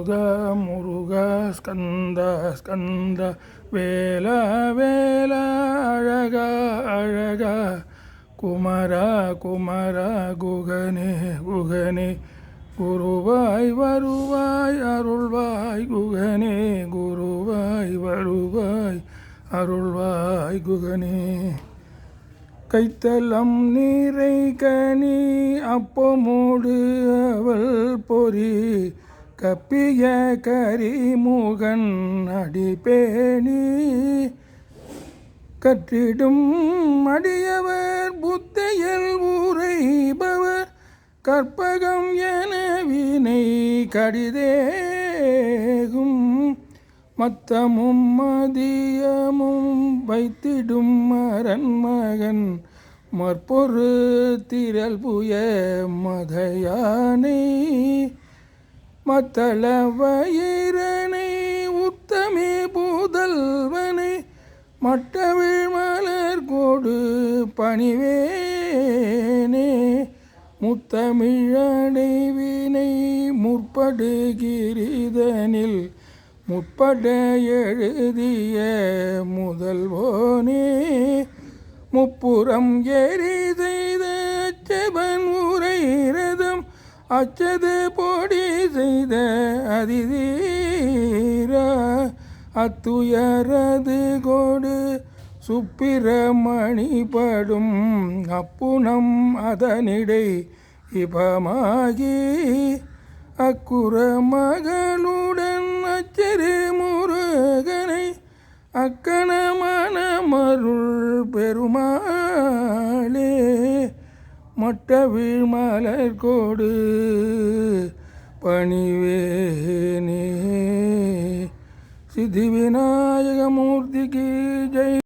முருக முருக ஸ்கந்த ஸ்கந்த வேல வேல அழக அழக குமர குமர குகனே குகனே குருவாய் வருவாய் அருள்வாய் குகனே குருவாய் வருவாய் அருள்வாய் குகனே கைத்தலம் நீரை கனி அப்பமோடு அவள் பொறி கப்பிய கரிமுகன் அடிப்பேணி கற்றிடும் அடியவர் புத்தையில் உரைபவர் கற்பகம் என வினை கடிதேகும் மத்தமும் மதியமும் வைத்திடும் மரண்மகன் மற்பொரு திரள் புய மதையானை மத்தள வயிறனை உத்தமே புதல்வனை மட்டவிழ் மலர் கோடு பணிவேனே முத்தமிழடைவினை முற்படுகிரிதனில் முற்பட எழுதிய முதல்வோனே முப்புறம் ஏறி செய்த அச்சபன் உரை ரதம் அச்சது பொடி செய்த அதிதீரா அத்துயரது கோடு சுப்பிரமணிபடும் அப்புனம் அதனிடை இபமாகி அக்குற மகளுடன் அச்சரு முருகனை அக்கணமான மருள் பெருமாளே மட்டவிழ் மலர் கோடு பணிவேனே சித்தி விநாயகமூர்த்திக்கு ஜெய்.